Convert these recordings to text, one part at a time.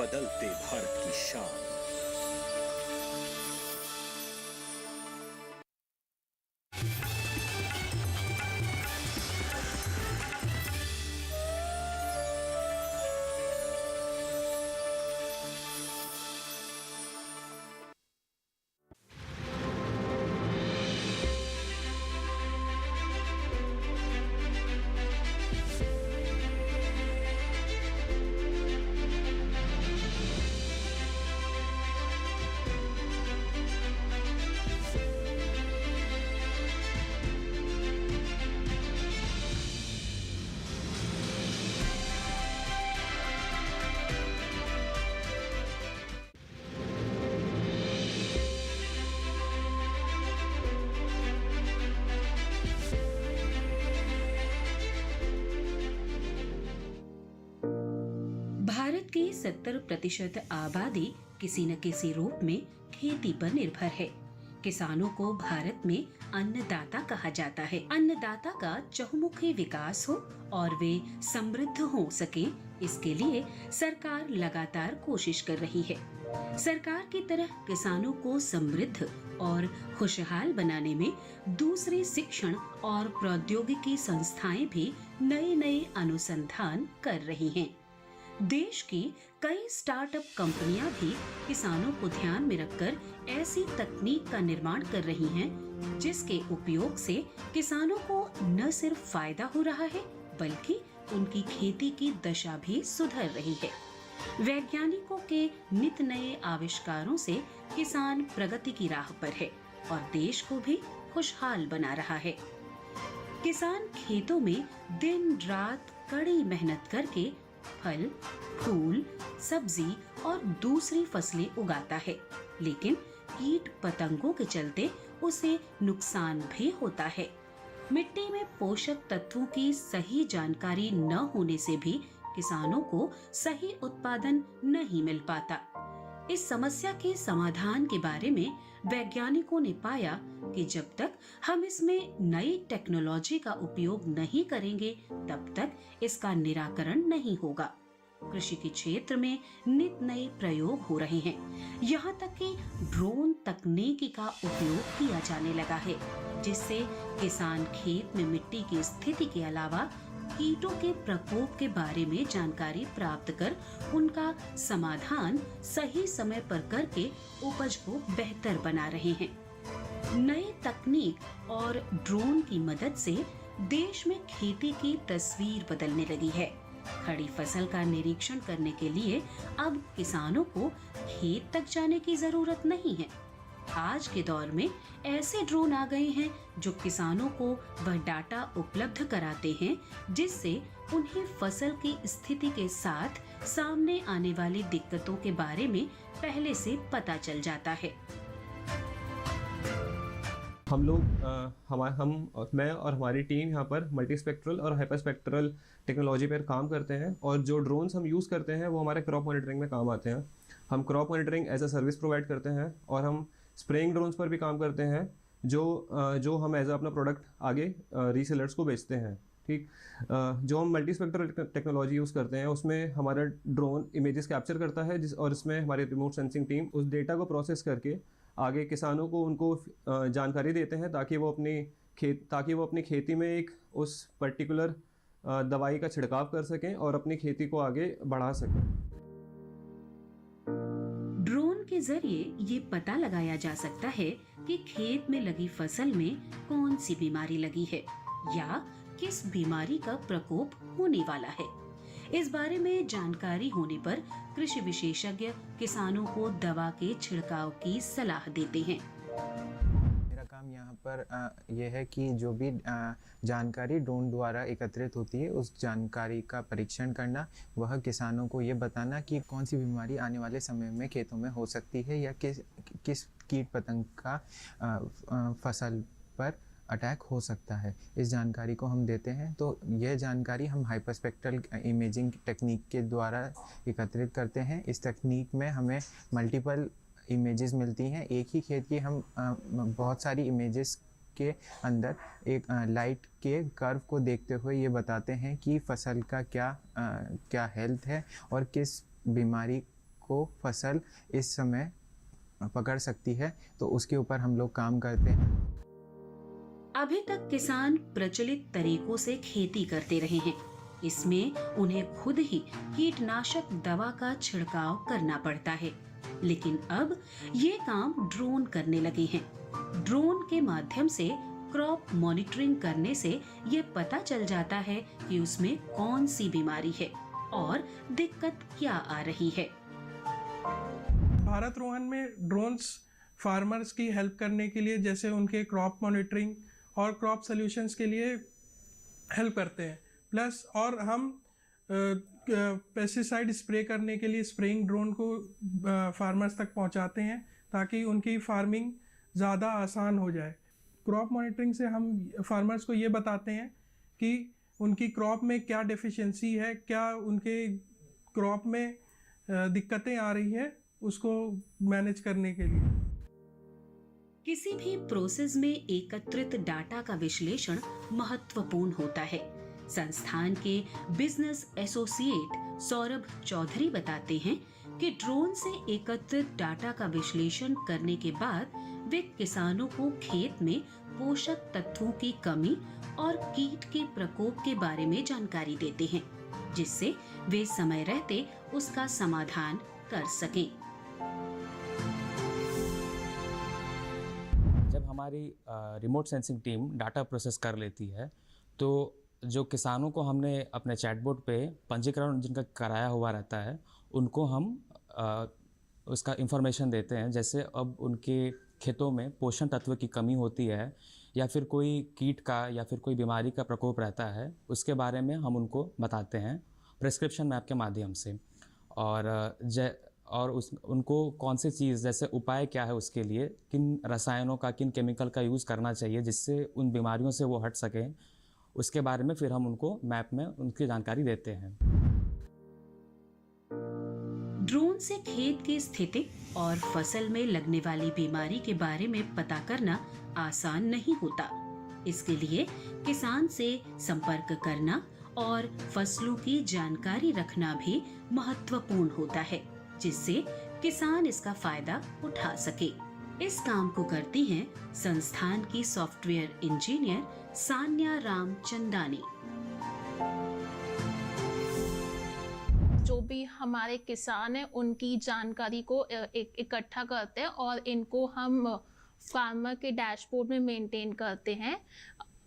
बदलते भारत की शान। भारत की 70% आबादी किसी न किसी रूप में खेती पर निर्भर है। किसानों को भारत में अन्नदाता कहा जाता है। अन्नदाता का चहुमुखी विकास हो और वे समृद्ध हो सके, इसके लिए सरकार लगातार कोशिश कर रही है। सरकार की तरह किसानों को समृद्ध और खुशहाल बनाने में दूसरी शिक्षण और प्रौद्योगिकी संस्थाएं भी नए नए अनुसंधान कर रही हैं। देश की कई स्टार्टअप कंपनियां भी किसानों को ध्यान में रखकर ऐसी तकनीक का निर्माण कर रही हैं, जिसके उपयोग से किसानों को न सिर्फ फायदा हो रहा है, बल्कि उनकी खेती की दशा भी सुधर रही है। वैज्ञानिकों के नित नए आविष्कारों से किसान प्रगति की राह पर है और देश को भी खुशहाल बना रहा है। किसान खेतों में दिन रात कड़ी मेहनत करके फल, फूल, सब्जी और दूसरी फसलें उगाता है, लेकिन कीट पतंगों के चलते उसे नुकसान भी होता है। मिट्टी में पोषक तत्वों की सही जानकारी न होने से भी किसानों को सही उत्पादन नहीं मिल पाता। इस समस्या के समाधान के बारे में वैज्ञानिकों ने पाया कि जब तक हम इसमें नई टेक्नोलॉजी का उपयोग नहीं करेंगे, तब तक इसका निराकरण नहीं होगा। कृषि के क्षेत्र में नित नए प्रयोग हो रहे हैं। यहाँ तक कि ड्रोन तकनीकी का उपयोग किया जाने लगा है, जिससे किसान खेत में मिट्टी की स्थिति के अलावा कीटों के प्रकोप के बारे में जानकारी प्राप्त कर उनका समाधान सही समय पर करके उपज को बेहतर बना रहे हैं। नई तकनीक और ड्रोन की मदद से देश में खेती की तस्वीर बदलने लगी है। खड़ी फसल का निरीक्षण करने के लिए अब किसानों को खेत तक जाने की जरूरत नहीं है। आज के दौर में ऐसे ड्रोन आ गए हैं जो किसानों को वह डाटा उपलब्ध कराते हैं, जिससे उन्हें फसल की स्थिति के साथ सामने आने वाली दिक्कतों के बारे में पहले से पता चल जाता है। मैं और हमारी टीम यहाँ पर मल्टीस्पेक्ट्रल और हाइपरस्पेक्ट्रल टेक्नोलॉजी पर काम करते हैं और जो ड्रोन्स हम यूज़ करते हैं वो हमारे क्रॉप मॉनिटरिंग में काम आते हैं। हम crop monitoring as a service provide करते हैं और हम स्प्रेइंग ड्रोन्स पर भी काम करते हैं, जो हम एज अपना प्रोडक्ट आगे रीसेलर्स को बेचते हैं। ठीक, जो हम मल्टीस्पेक्ट्रल टेक्नोलॉजी यूज़ करते हैं उसमें हमारा ड्रोन इमेजेस कैप्चर करता है और इसमें हमारी रिमोट सेंसिंग टीम उस डेटा को प्रोसेस करके आगे किसानों को उनको जानकारी देते हैं ताकि वो अपनी खेती में एक उस पर्टिकुलर दवाई का छिड़काव कर सकें और अपनी खेती को आगे बढ़ा सकें। ड्रोन के जरिए ये पता लगाया जा सकता है कि खेत में लगी फसल में कौन सी बीमारी लगी है या किस बीमारी का प्रकोप होने वाला है। इस बारे में जानकारी होने पर कृषि विशेषज्ञ किसानों को दवा के छिड़काव की सलाह देते हैं। मेरा काम यहाँ पर यह है कि जो भी जानकारी ड्रोन द्वारा एकत्रित होती है उस जानकारी का परीक्षण करना, वह किसानों को ये बताना कि कौन सी बीमारी आने वाले समय में खेतों में हो सकती है या किस कीट पतंग का फसल पर अटैक हो सकता है। इस जानकारी को हम देते हैं। तो यह जानकारी हम हाइपरस्पेक्ट्रल इमेजिंग टेक्निक के द्वारा एकत्रित करते हैं। इस तकनीक में हमें मल्टीपल इमेजेस मिलती हैं। एक ही खेत की हम बहुत सारी इमेजेस के अंदर एक लाइट के कर्व को देखते हुए ये बताते हैं कि फसल का क्या हेल्थ है और किस बीमारी को फसल इस समय पकड़ सकती है, तो उसके ऊपर हम लोग काम करते हैं। अभी तक किसान प्रचलित तरीकों से खेती करते रहे हैं। इसमें उन्हें खुद ही कीटनाशक दवा का छिड़काव करना पड़ता है, लेकिन अब ये काम ड्रोन करने लगे हैं। ड्रोन के माध्यम से क्रॉप मॉनिटरिंग करने से ये पता चल जाता है कि उसमें कौन सी बीमारी है और दिक्कत क्या आ रही है। भारत रोहन में ड्रोन्स फार्मर्स की हेल्प करने के लिए, जैसे उनके क्रॉप मॉनिटरिंग और क्रॉप सॉल्यूशंस के लिए हेल्प करते हैं। प्लस और हम पेस्टिसाइड स्प्रे करने के लिए स्प्रेइंग ड्रोन को फार्मर्स तक पहुंचाते हैं ताकि उनकी फार्मिंग ज़्यादा आसान हो जाए। क्रॉप मॉनिटरिंग से हम फार्मर्स को ये बताते हैं कि उनकी क्रॉप में क्या डेफिशिएंसी है, क्या उनके क्रॉप में दिक्कतें आ रही है, उसको मैनेज करने के लिए। किसी भी प्रोसेस में एकत्रित डाटा का विश्लेषण महत्वपूर्ण होता है। संस्थान के बिजनेस एसोसिएट सौरभ चौधरी बताते हैं कि ड्रोन से एकत्रित डाटा का विश्लेषण करने के बाद वे किसानों को खेत में पोषक तत्वों की कमी और कीट के प्रकोप के बारे में जानकारी देते हैं, जिससे वे समय रहते उसका समाधान कर सकें। जब हमारी remote sensing team data process कर लेती है, तो जो किसानों को हमने अपने चैटबोट पे पंजीकरण जिनका कराया हुआ रहता है, उनको हम उसका इंफॉर्मेशन देते हैं। जैसे अब उनके खेतों में पोषण तत्व की कमी होती है या फिर कोई कीट का या फिर कोई बीमारी का प्रकोप रहता है, उसके बारे में हम उनको बताते हैं प्रिस्क्रिप्शन मैप के माध्यम से। और उनको कौन सी चीज़, जैसे उपाय क्या है उसके लिए, किन रसायनों का, किन केमिकल का यूज़ करना चाहिए जिससे उन बीमारियों से वो हट सकें, उसके बारे में फिर हम उनको मैप में उनकी जानकारी देते हैं। ड्रोन से खेत की स्थिति और फसल में लगने वाली बीमारी के बारे में पता करना आसान नहीं होता। इसके लिए किसान से संपर्क करना और फसलों की जानकारी रखना भी महत्वपूर्ण होता है, जिससे किसान इसका फायदा उठा सके। इस काम को करती हैं संस्थान की सॉफ्टवेयर इंजीनियर सान्या रामचंदानी। जो भी हमारे किसान हैं उनकी जानकारी को इकट्ठा करते हैं और इनको हम फार्मर के डैशबोर्ड में मेंटेन करते हैं।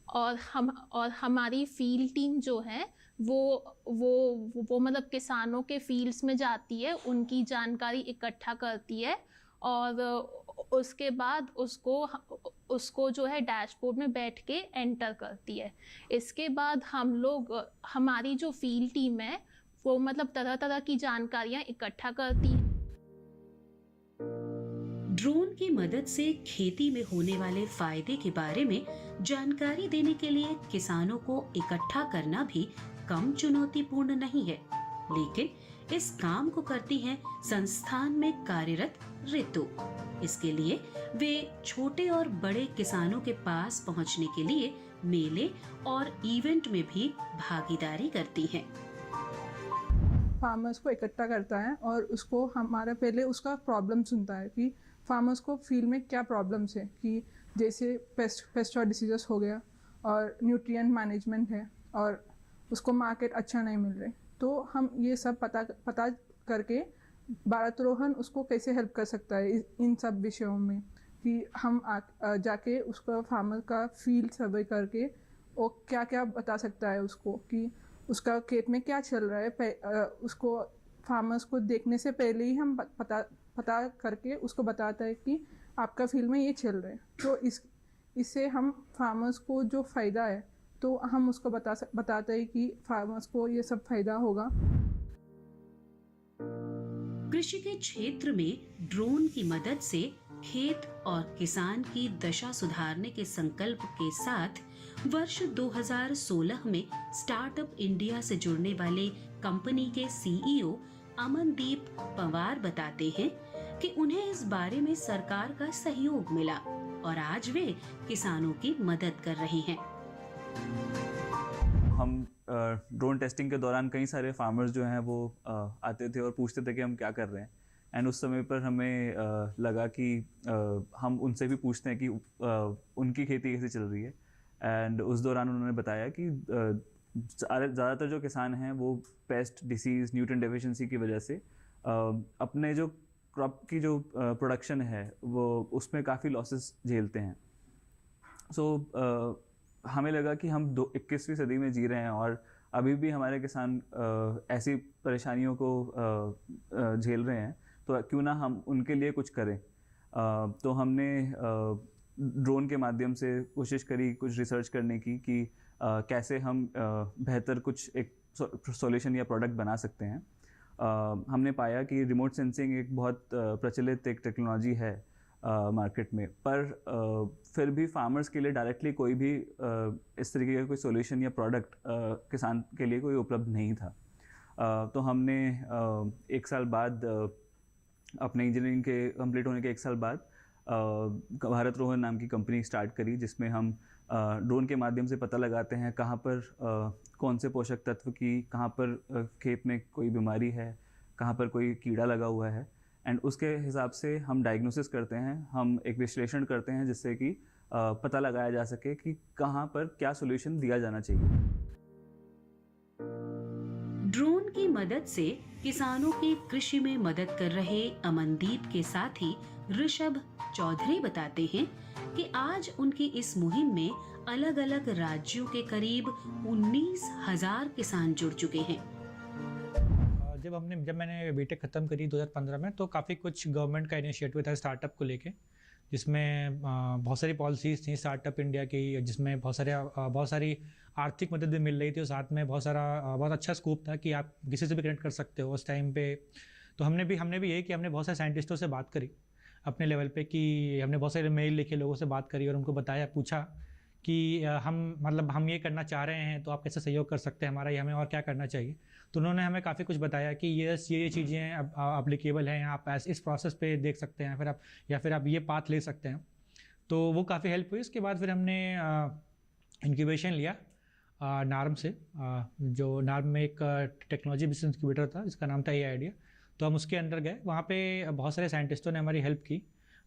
और हमारी फील्ड टीम जो है वो मतलब किसानों के फील्ड्स में जाती है, उनकी जानकारी इकट्ठा करती है और उसके बाद उसको जो है डैशबोर्ड में बैठ के एंटर करती है। इसके बाद हम लोग, हमारी जो फील्ड टीम है वो मतलब तरह तरह की जानकारियां इकट्ठा करती है। ड्रोन की मदद से खेती में होने वाले फायदे के बारे में जानकारी देने के लिए किसानों को इकट्ठा करना भी कम चुनौतीपूर्ण नहीं है, लेकिन इस काम को करती हैं संस्थान में कार्यरत रितु। इसके लिए वे छोटे और बड़े किसानों के पास पहुंचने के लिए मेले और इवेंट में भी भागीदारी करती हैं। फार्मर्स को इकट्ठा करता है और उसको हमारा पहले उसका प्रॉब्लम सुनता है कि फार्मर्स को फील्ड में क्या प्रॉब्लम्स है, कि जैसे पेस्ट और डिसीजेस हो गया और न्यूट्रिएंट मैनेजमेंट है और उसको मार्केट अच्छा नहीं मिल रहा। तो हम ये सब पता करके भारत रोहन उसको कैसे हेल्प कर सकता है इन सब विषयों में, कि हम जाके उसका फार्मर का फील्ड सर्वे करके वो क्या क्या बता सकता है उसको, कि उसका खेत में क्या चल रहा है। उसको फार्मर्स को देखने से पहले ही हम पता करके उसको बताता है कि आपका फील्ड में ये चल रहा है। तो इससे हम फार्मर्स को जो फ़ायदा है तो हम उसको बताते हैं कि फार्मर्स को ये सब फायदा होगा। कृषि के क्षेत्र में ड्रोन की मदद से खेत और किसान की दशा सुधारने के संकल्प के साथ वर्ष 2016 में स्टार्टअप इंडिया से जुड़ने वाले कंपनी के सीईओ अमनदीप पवार बताते हैं कि उन्हें इस बारे में सरकार का सहयोग मिला और आज वे किसानों की मदद कर रहे हैं। हम ड्रोन टेस्टिंग के दौरान कई सारे फार्मर्स जो हैं वो आते थे और पूछते थे कि हम क्या कर रहे हैं। एंड उस समय पर हमें लगा कि हम उनसे भी पूछते हैं कि उनकी खेती कैसे चल रही है। एंड उस दौरान उन्होंने बताया कि ज़्यादातर जो किसान हैं वो पेस्ट, डिसीज़, न्यूट्रिएंट डेफिशिएंसी की वजह से अपने जो क्रॉप की जो प्रोडक्शन है वो उसमें काफ़ी लॉसेस झेलते हैं। सो हमें लगा कि हम 21वीं सदी में जी रहे हैं और अभी भी हमारे किसान ऐसी परेशानियों को झेल रहे हैं, तो क्यों ना हम उनके लिए कुछ करें। तो हमने ड्रोन के माध्यम से कोशिश करी कुछ रिसर्च करने की कि कैसे हम बेहतर कुछ एक सॉल्यूशन या प्रोडक्ट बना सकते हैं। हमने पाया कि रिमोट सेंसिंग एक बहुत प्रचलित एक टेक्नोलॉजी है मार्केट में, पर फिर भी फार्मर्स के लिए डायरेक्टली कोई भी इस तरीके का कोई सॉल्यूशन या प्रोडक्ट किसान के लिए कोई उपलब्ध नहीं था। तो हमने 1 साल बाद अपने इंजीनियरिंग के कंप्लीट होने के 1 साल बाद भारत रोहन नाम की कंपनी स्टार्ट करी, जिसमें हम ड्रोन के माध्यम से पता लगाते हैं कहाँ पर कौन से पोषक तत्व की, कहाँ पर खेत में कोई बीमारी है, कहाँ पर कोई कीड़ा लगा हुआ है, एंड उसके हिसाब से हम डायग्नोसिस करते हैं, हम एक विश्लेषण करते हैं जिससे कि पता लगाया जा सके कि कहाँ पर क्या सॉल्यूशन दिया जाना चाहिए। ड्रोन की मदद से किसानों की कृषि में मदद कर रहे अमनदीप के साथी ऋषभ चौधरी बताते हैं कि आज उनकी इस मुहिम में अलग अलग राज्यों के करीब 19,000 किसान जुड़ चुके हैं। जब मैंने बीटेक ख़त्म करी 2015 में, तो काफ़ी कुछ गवर्नमेंट का इनिशिएटिव था स्टार्टअप को लेके, जिसमें बहुत सारी पॉलिसीज़ थी स्टार्टअप इंडिया की, जिसमें बहुत सारी आर्थिक मदद भी मिल रही थी और साथ में बहुत अच्छा स्कोप था कि आप किसी से भी कनेक्ट कर सकते हो उस टाइम पे। तो हमने भी यही कि हमने बहुत सारे साइंटिस्टों से बात करी अपने लेवल पे, कि हमने बहुत सारे मेल लिखे, लोगों से बात करी और उनको बताया, पूछा कि हम ये करना चाह रहे हैं, तो आप कैसे सहयोग कर सकते हैं हमारा, ये हमें और क्या करना चाहिए। तो उन्होंने हमें काफ़ी कुछ बताया कि ये चीज़ें अब अप्लीकेबल हैं, आप इस प्रोसेस पे देख सकते हैं, फिर आप ये पाथ ले सकते हैं। तो वो काफ़ी हेल्प हुई। इसके बाद फिर हमने इंक्यूबेशन लिया नार्म से, जो नार्म में एक टेक्नोलॉजी बिजनेस इंक्यूबेटर था जिसका नाम था AIDEA। तो हम उसके अंदर गए, वहाँ पे बहुत सारे साइंटिस्टों ने हमारी हेल्प की,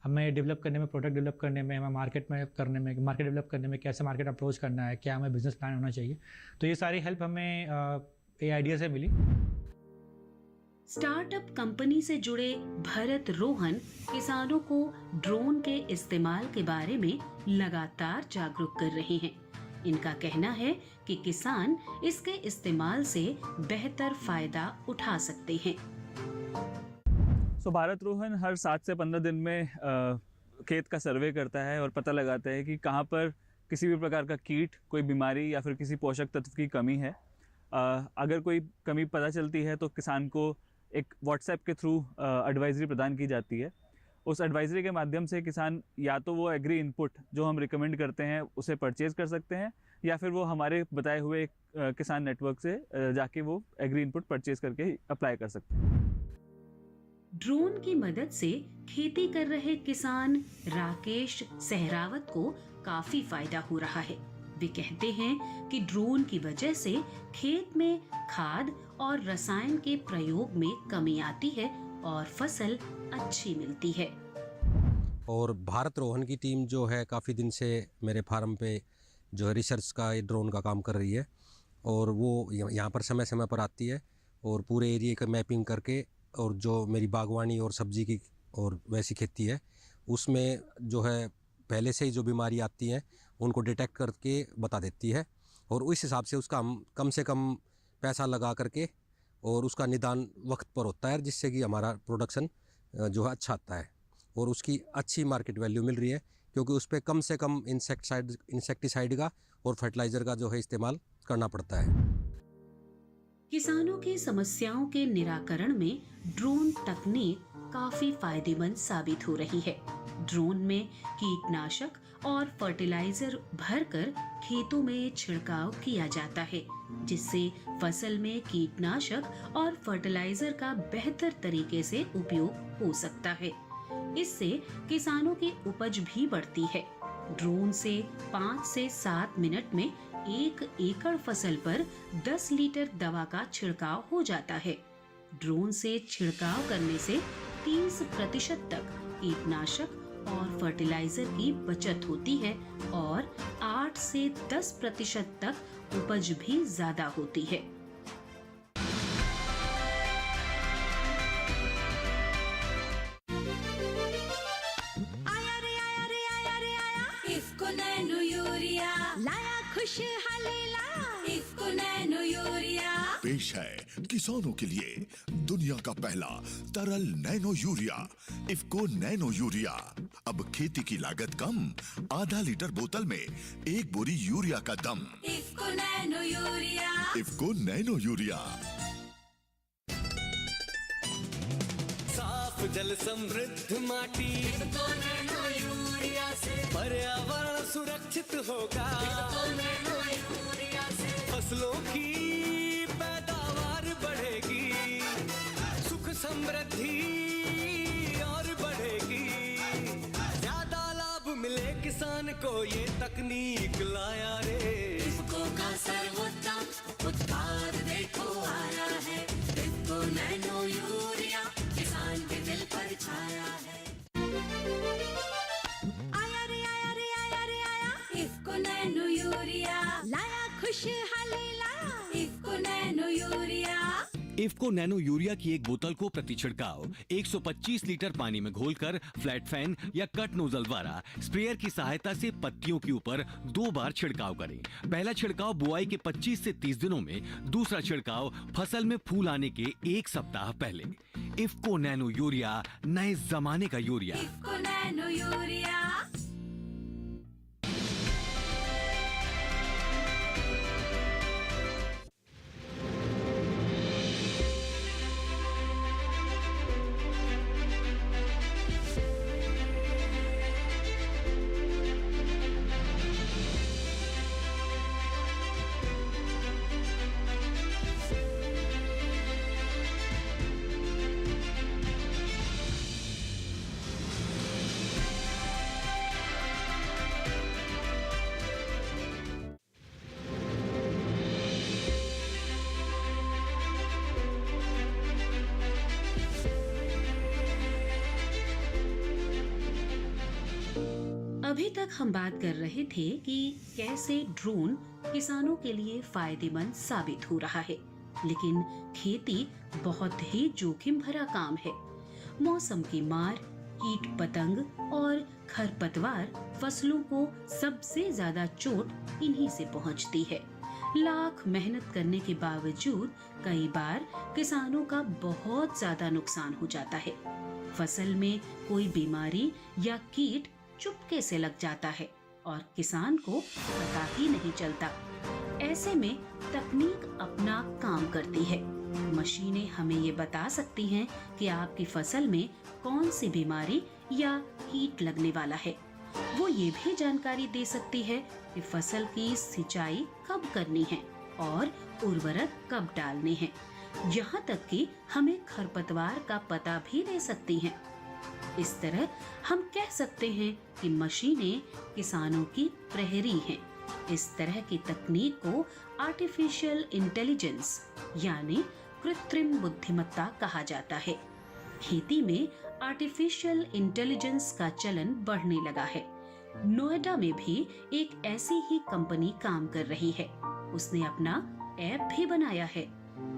हमें डेवलप करने में, प्रोडक्ट डेवलप करने में, हमें मार्केट डेवलप करने में, कैसे मार्केट अप्रोच करना है, क्या हमें बिजनेस प्लान होना चाहिए। तो ये सारी हेल्प हमें AIDEA से मिली। स्टार्टअप कंपनी से जुड़े भरत रोहन किसानों को ड्रोन के इस्तेमाल के बारे में लगातार जागरूक कर रहे हैं। इनका कहना है कि किसान इसके इस्तेमाल से बेहतर फायदा उठा सकते हैं। भारत रोहन हर 7 से 15 दिन में खेत का सर्वे करता है और पता लगाता है कि कहाँ पर किसी भी प्रकार का कीट, कोई बीमारी या फिर किसी पोषक तत्व की कमी है। अगर कोई कमी पता चलती है तो किसान को एक व्हाट्सएप के थ्रू एडवाइजरी प्रदान की जाती है। उस एडवाइजरी के माध्यम से किसान या तो वो एग्री इनपुट जो हम रिकमेंड करते हैं उसे परचेज़ कर सकते हैं, या फिर वो हमारे बताए हुए किसान नेटवर्क से जाके वो एग्री इनपुट परचेज़ करके अप्लाई कर सकते हैं। ड्रोन की मदद से खेती कर रहे किसान राकेश सहरावत को काफी फायदा हो रहा है। वे कहते हैं कि ड्रोन की वजह से खेत में खाद और रसायन के प्रयोग में कमी आती है और फसल अच्छी मिलती है। और भारत रोहन की टीम जो है काफ़ी दिन से मेरे फार्म पे जो है रिसर्च का ड्रोन का काम कर रही है, और वो यहाँ पर समय समय पर आती है और पूरे एरिया का मैपिंग करके, और जो मेरी बागवानी और सब्जी की और वैसी खेती है उसमें जो है पहले से ही जो बीमारी आती है उनको डिटेक्ट करके बता देती है, और उस हिसाब से उसका हम कम से कम पैसा लगा करके और उसका निदान वक्त पर होता है, जिससे कि हमारा प्रोडक्शन जो है अच्छा आता है और उसकी अच्छी मार्केट वैल्यू मिल रही है, क्योंकि उस पर कम से कम इंसेक्टिसाइड का और फर्टिलाइज़र का जो है इस्तेमाल करना पड़ता है। किसानों की समस्याओं के निराकरण में ड्रोन तकनीक काफी फायदेमंद साबित हो रही है। ड्रोन में कीटनाशक और फर्टिलाइजर भरकर खेतों में छिड़काव किया जाता है, जिससे फसल में कीटनाशक और फर्टिलाइजर का बेहतर तरीके से उपयोग हो सकता है। इससे किसानों की उपज भी बढ़ती है। ड्रोन से 5 से 7 मिनट में 1 एकड़ फसल पर 10 लीटर दवा का छिड़काव हो जाता है। ड्रोन से छिड़काव करने से 30% तक कीटनाशक और फर्टिलाइजर की बचत होती है और 8 से 10% तक उपज भी ज्यादा होती है। इफ्को नैनो यूरिया लाया खुशहाली लाया, इफ्को नैनो यूरिया पेश है किसानों के लिए दुनिया का पहला तरल nano urea. IFFCO nano urea अब खेती की लागत कम, आधा लीटर बोतल में 1 बोरी यूरिया का दम। IFFCO nano urea, IFFCO nano urea. साफ जल समृद्ध माटी, इफ्को नैनो यूरिया से पर्यावरण सुरक्षित होगा, इफ्को नैनो यूरिया से फसलों की पैदावार बढ़ेगी, सुख समृद्धि और बढ़ेगी, ज्यादा लाभ मिले किसान को ये तकनीक लाया रे। इफ्को का सर्वोत्तम उत्पाद देखो आया है, इफ्को नैनो यूरिया किसान के दिल पर छाया है। आया रे आया रे आया रे आया, इफ्को नैनो यूरिया लाया खुशहाली लाया, IFFCO nano urea. IFFCO nano urea की एक बोतल को प्रति छिड़काव 125 लीटर पानी में घोलकर फ्लैट फैन या कट नोजल द्वारा स्प्रेयर की सहायता से पत्तियों के ऊपर 2 बार छिड़काव करें। पहला छिड़काव बुआई के 25 से 30 दिनों में, दूसरा छिड़काव फसल में फूल आने के 1 सप्ताह पहले। इफ्को नैनो यूरिया नए जमाने का यूरिया। IFFCO nano urea. अभी तक हम बात कर रहे थे कि कैसे ड्रोन किसानों के लिए फायदेमंद साबित हो रहा है, लेकिन खेती बहुत ही जोखिम भरा काम है। मौसम की मार, कीट पतंग और खरपतवार फसलों को सबसे ज्यादा चोट इन्हीं से पहुंचती है। लाख मेहनत करने के बावजूद कई बार किसानों का बहुत ज्यादा नुकसान हो जाता है। फसल में कोई बीमारी या कीट चुपके से लग जाता है और किसान को पता ही नहीं चलता। ऐसे में तकनीक अपना काम करती है। मशीनें हमें ये बता सकती हैं कि आपकी फसल में कौन सी बीमारी या कीट लगने वाला है। वो ये भी जानकारी दे सकती है कि फसल की सिंचाई कब करनी है और उर्वरक कब डालने हैं। यहाँ तक कि हमें खरपतवार का पता भी दे सकती हैं। इस तरह हम कह सकते हैं कि मशीनें किसानों की प्रहरी हैं। इस तरह की तकनीक को आर्टिफिशियल इंटेलिजेंस यानी कृत्रिम बुद्धिमत्ता कहा जाता है। खेती में आर्टिफिशियल इंटेलिजेंस का चलन बढ़ने लगा है। नोएडा में भी एक ऐसी ही कंपनी काम कर रही है। उसने अपना ऐप भी बनाया है।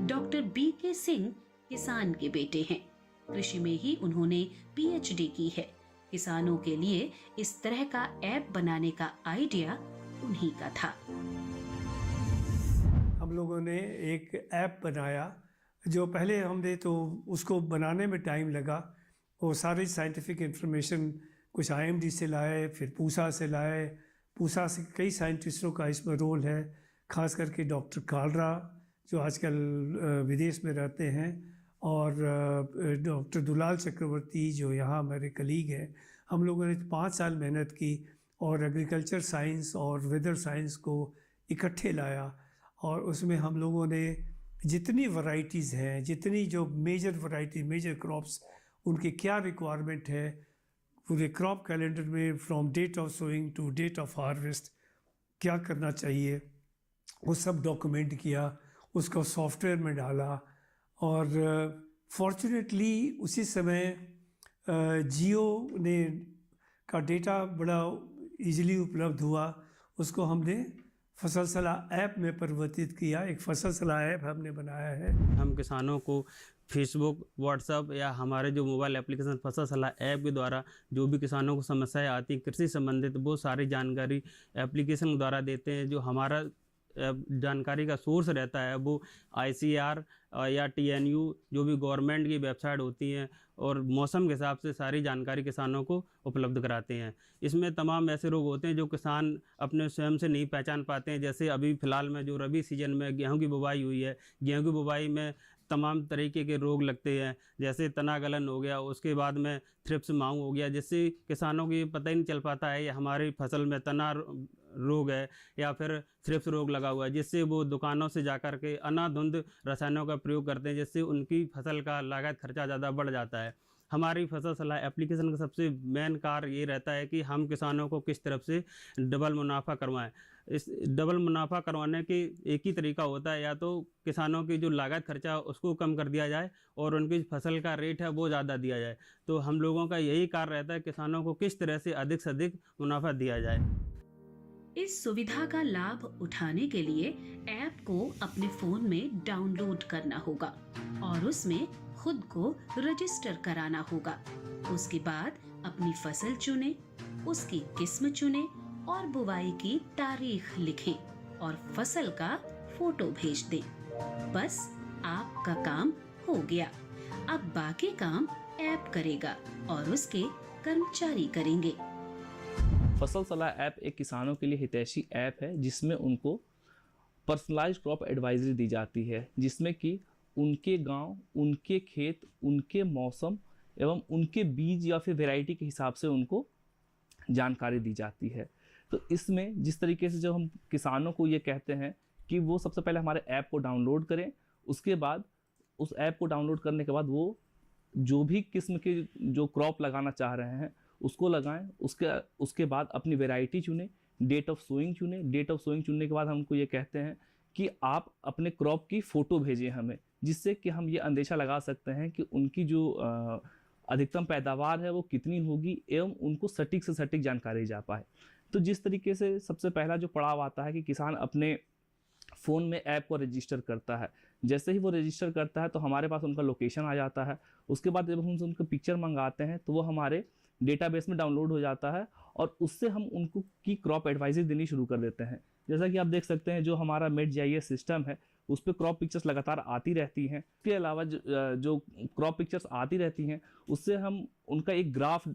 डॉक्टर BK सिंह किसान के बेटे हैं। कृषि में ही उन्होंने PhD की है। किसानों के लिए इस तरह का ऐप बनाने का आइडिया उन्हीं का था। हम लोगों ने एक ऐप बनाया, जो पहले हमने तो उसको बनाने में टाइम लगा। वो सारी साइंटिफिक इंफॉर्मेशन कुछ IMD से लाए, फिर पूसा से लाए। पूसा से कई साइंटिस्टों का इसमें रोल है, खास करके डॉक्टर कालरा जो आजकल विदेश में रहते हैं, और डॉक्टर दुलाल चक्रवर्ती जो यहाँ हमारे कलीग हैं। हम लोगों ने 5 साल मेहनत की और एग्रीकल्चर साइंस और वेदर साइंस को इकट्ठे लाया, और उसमें हम लोगों ने जितनी वैरायटीज़ हैं, जितनी जो मेजर वैरायटी, मेजर क्रॉप्स, उनके क्या रिक्वायरमेंट है, पूरे क्रॉप कैलेंडर में from date of sowing to date of harvest क्या करना चाहिए, वो सब डॉक्यूमेंट किया, उसको सॉफ्टवेयर में डाला, और फॉर्चुनेटली उसी समय जियो ने का डेटा बड़ा इजीली उपलब्ध हुआ, उसको हमने फसल सलाह ऐप में परिवर्तित किया। एक फसल सलाह ऐप हमने बनाया है। हम किसानों को फेसबुक, व्हाट्सअप या हमारे जो मोबाइल एप्लीकेशन फसल सलाह ऐप के द्वारा जो भी किसानों को समस्याएं आती हैं कृषि संबंधित, वो सारी जानकारी एप्लीकेशन द्वारा देते हैं। जो हमारा जानकारी का सोर्स रहता है वो ICR या TNU जो भी गवर्नमेंट की वेबसाइट होती हैं और मौसम के हिसाब से सारी जानकारी किसानों को उपलब्ध कराते हैं। इसमें तमाम ऐसे रोग होते हैं जो किसान अपने स्वयं से नहीं पहचान पाते हैं। जैसे अभी फ़िलहाल में जो रबी सीजन में गेहूं की बुवाई हुई है, गेहूं की बुवाई में तमाम तरीके के रोग लगते हैं, जैसे तना गलन हो गया, उसके बाद में थ्रिप्स माऊ हो गया, जिससे किसानों को ये पता ही नहीं चल पाता है ये हमारी फसल में तना रोग है या फिर थ्रिप्स रोग लगा हुआ है, जिससे वो दुकानों से जाकर के अनाधुंध रसायनों का प्रयोग करते हैं, जिससे उनकी फसल का लागत खर्चा ज़्यादा बढ़ जाता है। हमारी फसल सलाह एप्लीकेशन का सबसे मेन कार्य ये रहता है कि हम किसानों को किस तरफ से डबल मुनाफा करवाएं। इस डबल मुनाफा करवाने के एक ही तरीका होता है, या तो किसानों की जो लागत खर्चा उसको कम कर दिया जाए और उनकी फसल का रेट है वो ज़्यादा दिया जाए। तो हम लोगों का यही कार्य रहता है किसानों को किस तरह से अधिक मुनाफा दिया जाए। इस सुविधा का लाभ उठाने के लिए ऐप को अपने फोन में डाउनलोड करना होगा और उसमें खुद को रजिस्टर कराना होगा। उसके बाद अपनी फसल चुनें, उसकी किस्म चुनें और बुवाई की तारीख लिखें और फसल का फोटो भेज दें। बस आपका काम हो गया। अब बाकी काम ऐप करेगा और उसके कर्मचारी करेंगे। फसल सलाह ऐप एक किसानों के लिए हितैषी ऐप है जिसमें उनको पर्सनलाइज्ड क्रॉप एडवाइजरी दी जाती है, जिसमें कि उनके गांव, उनके खेत, उनके मौसम एवं उनके बीज या फिर वैरायटी के हिसाब से उनको जानकारी दी जाती है। तो इसमें जिस तरीके से जब हम किसानों को ये कहते हैं कि वो सबसे पहले हमारे ऐप को डाउनलोड करें, उसके बाद उस ऐप को डाउनलोड करने के बाद वो जो भी किस्म के जो क्रॉप लगाना चाह रहे हैं उसको लगाएं। उसके बाद अपनी वैरायटी चुनें, डेट ऑफ सोइंग चुनें। डेट ऑफ सोइंग चुनने के बाद हमको ये कहते हैं कि आप अपने क्रॉप की फ़ोटो भेजें हमें, जिससे कि हम ये अंदेशा लगा सकते हैं कि उनकी जो अधिकतम पैदावार है वो कितनी होगी एवं उनको सटीक से सटीक जानकारी जा पाए। तो जिस तरीके से सबसे पहला जो पड़ाव आता है कि किसान अपने फ़ोन में ऐप को रजिस्टर करता है। जैसे ही वो रजिस्टर करता है तो हमारे पास उनका लोकेशन आ जाता है। उसके बाद जब हम उनका पिक्चर मंगाते हैं तो वो हमारे डेटाबेस में डाउनलोड हो जाता है और उससे हम उनको की क्रॉप एडवाइजरी देनी शुरू कर देते हैं। जैसा कि आप देख सकते हैं जो हमारा MED-GIS सिस्टम है उस पर क्रॉप पिक्चर्स लगातार आती रहती हैं। इसके अलावा जो क्रॉप पिक्चर्स आती रहती हैं उससे हम उनका एक ग्राफ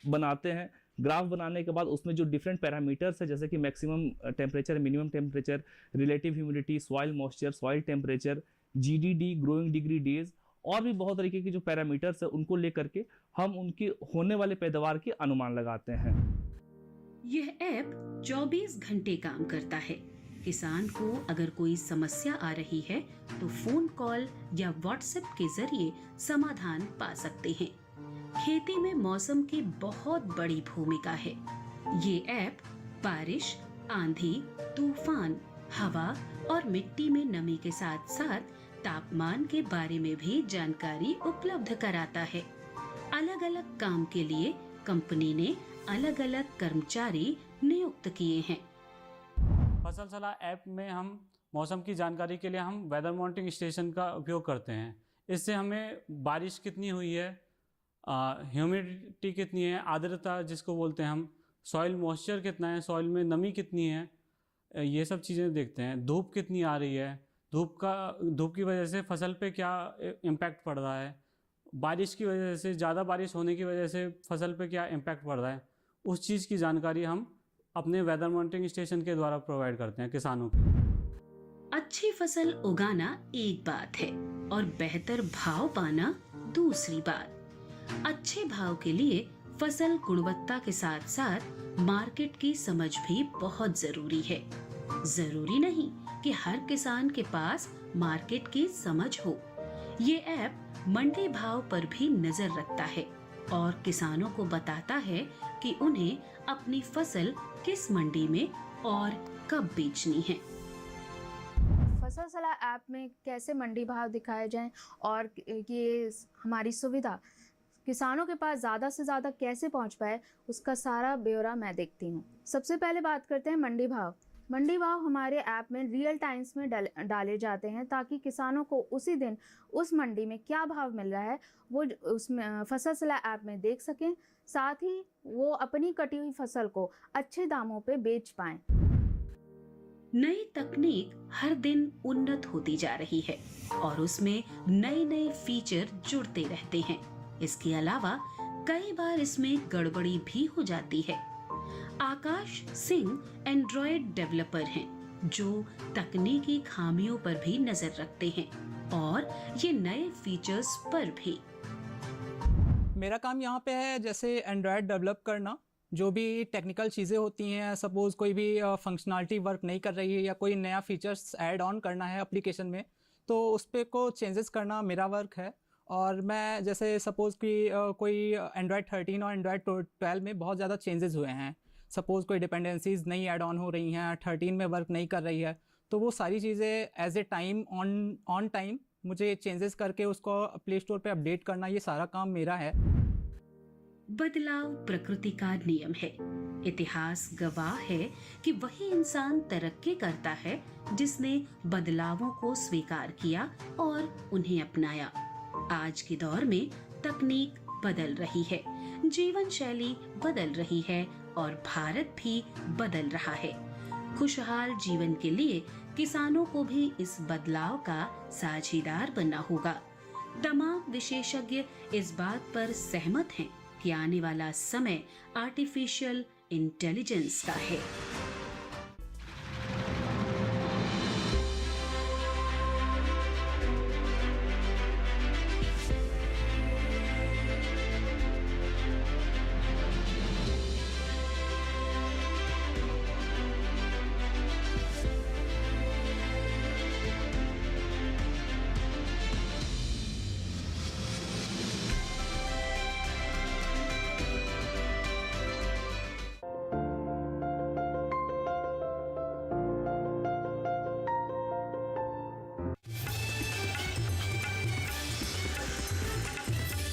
बनाते हैं। ग्राफ बनाने के बाद उसमें जो डिफरेंट पैरामीटर्स है, जैसे कि maximum temperature, minimum temperature, relative humidity, soil moisture, soil temperature, GDD, growing degree days और भी बहुत तरीके के जो पैरामीटर्स है उनको लेकर के हम उनकी होने वाले पैदावार के अनुमान लगाते हैं। यह ऐप 24 घंटे काम करता है। किसान को अगर कोई समस्या आ रही है तो फोन कॉल या व्हाट्सएप के जरिए समाधान पा सकते हैं। खेती में मौसम की बहुत बड़ी भूमिका है। ये ऐप बारिश, आंधी, तूफान, हवा और मिट्टी में नमी के साथ साथ तापमान के बारे में भी जानकारी उपलब्ध कराता है। अलग अलग काम के लिए कंपनी ने अलग अलग कर्मचारी नियुक्त किए हैं। फसल सलाह ऐप में हम मौसम की जानकारी के लिए हम वेदर मॉनिटरिंग स्टेशन का उपयोग करते हैं। इससे हमें बारिश कितनी हुई है, ह्यूमिडिटी कितनी है, आर्द्रता जिसको बोलते हैं हम, सॉइल मॉइस्चर कितना है, सॉइल में नमी कितनी है, ये सब चीज़ें देखते हैं। धूप कितनी आ रही है, धूप की वजह से फसल पे क्या इम्पैक्ट पड़ रहा है, बारिश की वजह से, ज़्यादा बारिश होने की वजह से फसल पे क्या इम्पैक्ट पड़ रहा है, उस चीज़ की जानकारी हम अपने वेदर मॉनिटरिंग स्टेशन के द्वारा प्रोवाइड करते हैं किसानों को। अच्छी फसल उगाना एक बात है और बेहतर भाव पाना दूसरी बात। अच्छे भाव के लिए फसल गुणवत्ता के साथ साथ मार्केट की समझ भी बहुत जरूरी है। जरूरी नहीं कि हर किसान के पास मार्केट की समझ हो। ये ऐप मंडी भाव पर भी नजर रखता है और किसानों को बताता है कि उन्हें अपनी फसल किस मंडी में और कब बेचनी है। फसल सलाह ऐप में कैसे मंडी भाव दिखाए जाएं और ये हमारी सुविधा किसानों के पास ज़्यादा से ज़्यादा कैसे पहुंच पाए, उसका सारा ब्यौरा मैं देखती हूं। सबसे पहले बात करते हैं मंडी भाव। मंडी भाव हमारे ऐप में रियल टाइम्स में डाले जाते हैं ताकि किसानों को उसी दिन उस मंडी में क्या भाव मिल रहा है वो उसमें फसल सलाह ऐप में देख सकें, साथ ही वो अपनी कटी हुई फसल को अच्छे दामों पे बेच पाएं। नई तकनीक हर दिन उन्नत होती जा रही है और उसमें नए नए फीचर जुड़ते रहते हैं। इसके अलावा कई बार इसमें गड़बड़ी भी हो जाती है। आकाश सिंह एंड्रॉयड डेवलपर हैं जो तकनीकी खामियों पर भी नजर रखते हैं और ये नए फीचर्स पर भी। मेरा काम यहाँ पे है जैसे एंड्रॉयड डेवलप करना, जो भी टेक्निकल चीज़ें होती हैं, सपोज़ कोई भी फंक्शनलिटी वर्क नहीं कर रही है या कोई नया फीचर्स ऐड ऑन करना है एप्लीकेशन में, तो उस पर को चेंजेस करना मेरा वर्क है। और मैं जैसे सपोज़ कि कोई एंड्रॉयड 13 और एंड्रॉयड 12 में बहुत ज़्यादा चेंजेस हुए हैं, सपोज़ कोई डिपेंडेंसीज नई ऐड ऑन हो रही हैं, 13 में वर्क नहीं कर रही है, तो वो सारी चीज़ें as a time on time मुझे चेंजेस करके उसको प्ले स्टोर पे अपडेट करना, ये सारा काम मेरा है। बदलाव प्रकृति का नियम है। इतिहास गवाह है कि वही इंसान तरक्की करता है जिसने बदलावों को स्वीकार किया और उन्हें अपनाया। आज के दौर में तकनीक बदल रही है, जीवन शैली बदल रही है और भारत भी बदल रहा है। खुशहाल जीवन के लिए किसानों को भी इस बदलाव का साझीदार बनना होगा। तमाम विशेषज्ञ इस बात पर सहमत हैं कि आने वाला समय आर्टिफिशियल इंटेलिजेंस का है।